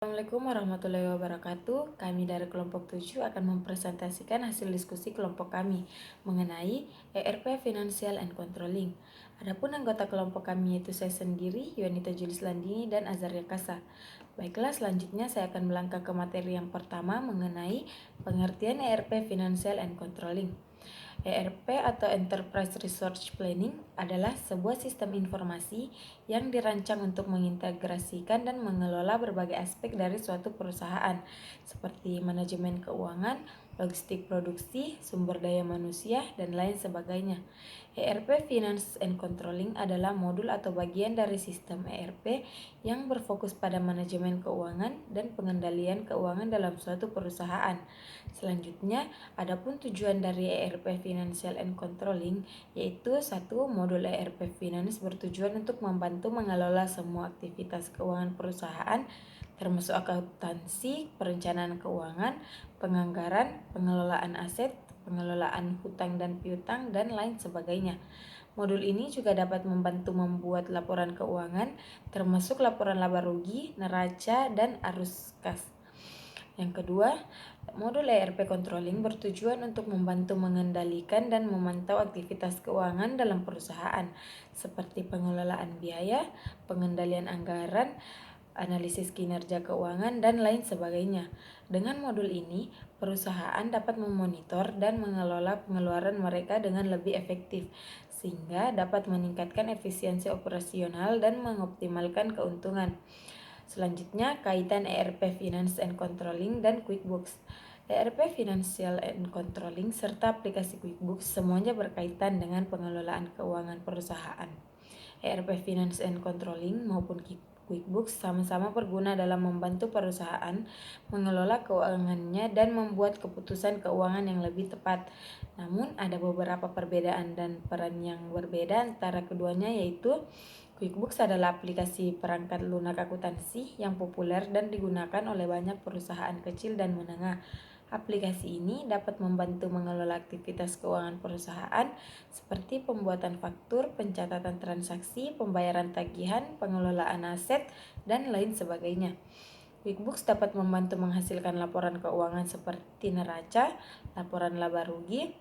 Assalamualaikum warahmatullahi wabarakatuh. Kami dari kelompok 7 akan mempresentasikan hasil diskusi kelompok kami mengenai ERP Financial and Controlling. Adapun anggota kelompok kami yaitu saya sendiri, Yunita Julis Landini dan Azaria Kasa. Baiklah, selanjutnya saya akan melangkah ke materi yang pertama mengenai pengertian ERP Financial and Controlling. ERP atau Enterprise Resource Planning adalah sebuah sistem informasi yang dirancang untuk mengintegrasikan dan mengelola berbagai aspek dari suatu perusahaan, seperti manajemen keuangan, logistik produksi, sumber daya manusia, dan lain sebagainya. ERP Finance and Controlling adalah modul atau bagian dari sistem ERP yang berfokus pada manajemen keuangan dan pengendalian keuangan dalam suatu perusahaan. Selanjutnya, adapun tujuan dari ERP Financial and Controlling yaitu satu, modul ERP Finance bertujuan untuk membantu mengelola semua aktivitas keuangan perusahaan termasuk akuntansi, perencanaan keuangan, penganggaran, pengelolaan aset, pengelolaan hutang dan piutang, dan lain sebagainya. Modul ini juga dapat membantu membuat laporan keuangan termasuk laporan laba rugi, neraca, dan arus kas. Yang kedua, modul ERP Controlling bertujuan untuk membantu mengendalikan dan memantau aktivitas keuangan dalam perusahaan, seperti pengelolaan biaya, pengendalian anggaran, analisis kinerja keuangan, dan lain sebagainya. Dengan modul ini, perusahaan dapat memonitor dan mengelola pengeluaran mereka dengan lebih efektif, sehingga dapat meningkatkan efisiensi operasional dan mengoptimalkan keuntungan. Selanjutnya, kaitan ERP Finance and Controlling dan QuickBooks. ERP Financial and Controlling serta aplikasi QuickBooks semuanya berkaitan dengan pengelolaan keuangan perusahaan. ERP Finance and Controlling maupun QuickBooks sama-sama berguna dalam membantu perusahaan mengelola keuangannya dan membuat keputusan keuangan yang lebih tepat. Namun, ada beberapa perbedaan dan peran yang berbeda antara keduanya, yaitu QuickBooks adalah aplikasi perangkat lunak akuntansi yang populer dan digunakan oleh banyak perusahaan kecil dan menengah. Aplikasi ini dapat membantu mengelola aktivitas keuangan perusahaan seperti pembuatan faktur, pencatatan transaksi, pembayaran tagihan, pengelolaan aset, dan lain sebagainya. QuickBooks dapat membantu menghasilkan laporan keuangan seperti neraca, laporan laba rugi,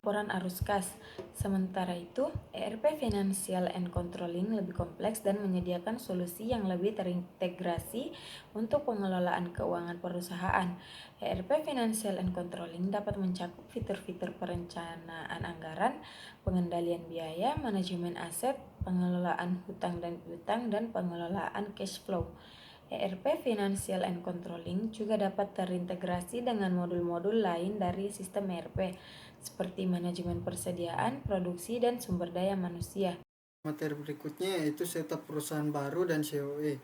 laporan arus kas. Sementara itu, ERP Financial and Controlling lebih kompleks dan menyediakan solusi yang lebih terintegrasi untuk pengelolaan keuangan perusahaan. ERP Financial and Controlling dapat mencakup fitur-fitur perencanaan anggaran, pengendalian biaya, manajemen aset, pengelolaan hutang dan piutang, dan pengelolaan cash flow. ERP Financial and Controlling juga dapat terintegrasi dengan modul-modul lain dari sistem ERP, seperti manajemen persediaan, produksi, dan sumber daya manusia. Materi berikutnya yaitu setup perusahaan baru dan COE.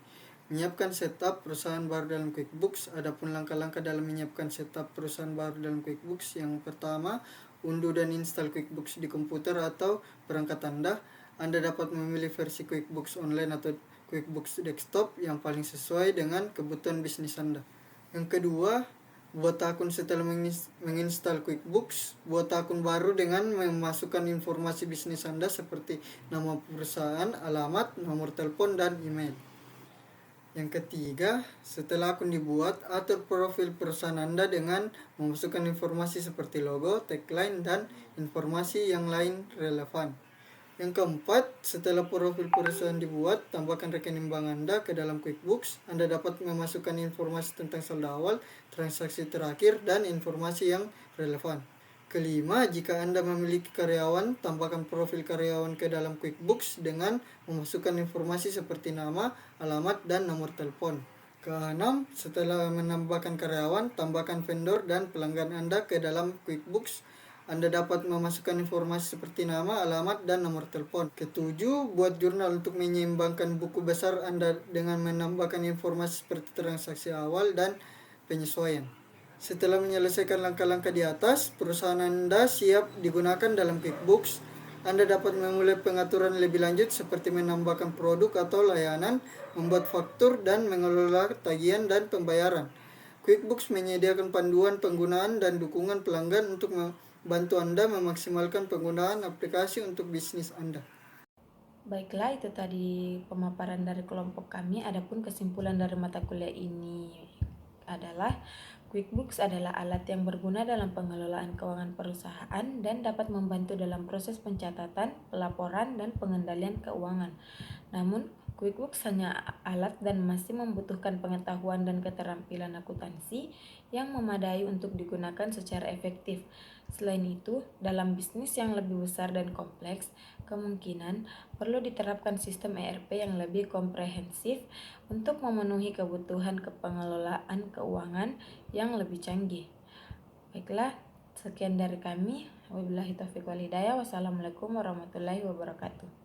Menyiapkan setup perusahaan baru dalam QuickBooks. Adapun langkah-langkah dalam menyiapkan setup perusahaan baru dalam QuickBooks. Yang pertama, unduh dan install QuickBooks di komputer atau perangkat Anda. Anda dapat memilih versi QuickBooks Online atau QuickBooks Desktop yang paling sesuai dengan kebutuhan bisnis Anda. Yang kedua, buat akun setelah menginstal QuickBooks. Buat akun baru dengan memasukkan informasi bisnis Anda seperti nama perusahaan, alamat, nomor telepon, dan email. Yang ketiga, setelah akun dibuat, atur profil perusahaan Anda dengan memasukkan informasi seperti logo, tagline, dan informasi yang lain relevan. Yang keempat, setelah profil perusahaan dibuat, tambahkan rekening bank Anda ke dalam QuickBooks. Anda dapat memasukkan informasi tentang saldo awal, transaksi terakhir, dan informasi yang relevan. Kelima, jika Anda memiliki karyawan, tambahkan profil karyawan ke dalam QuickBooks dengan memasukkan informasi seperti nama, alamat, dan nomor telepon. Keenam, setelah menambahkan karyawan, tambahkan vendor dan pelanggan Anda ke dalam QuickBooks. Anda dapat memasukkan informasi seperti nama, alamat, dan nomor telepon. Ketujuh, buat jurnal untuk menyeimbangkan buku besar Anda dengan menambahkan informasi seperti transaksi awal dan penyesuaian. Setelah menyelesaikan langkah-langkah di atas, perusahaan Anda siap digunakan dalam QuickBooks. Anda dapat memulai pengaturan lebih lanjut seperti menambahkan produk atau layanan, membuat faktur, dan mengelola tagihan dan pembayaran. QuickBooks menyediakan panduan penggunaan dan dukungan pelanggan untuk membantu Anda memaksimalkan penggunaan aplikasi untuk bisnis Anda. Baiklah, itu tadi pemaparan dari kelompok kami. Adapun kesimpulan dari mata kuliah ini adalah QuickBooks adalah alat yang berguna dalam pengelolaan keuangan perusahaan dan dapat membantu dalam proses pencatatan, pelaporan, dan pengendalian keuangan. Namun, QuickBooks hanya alat dan masih membutuhkan pengetahuan dan keterampilan akuntansi yang memadai untuk digunakan secara efektif. Selain itu, dalam bisnis yang lebih besar dan kompleks, kemungkinan perlu diterapkan sistem ERP yang lebih komprehensif untuk memenuhi kebutuhan pengelolaan keuangan yang lebih canggih. Baiklah, sekian dari kami. Wabillahi taufiq wal hidayah. Wassalamualaikum warahmatullahi wabarakatuh.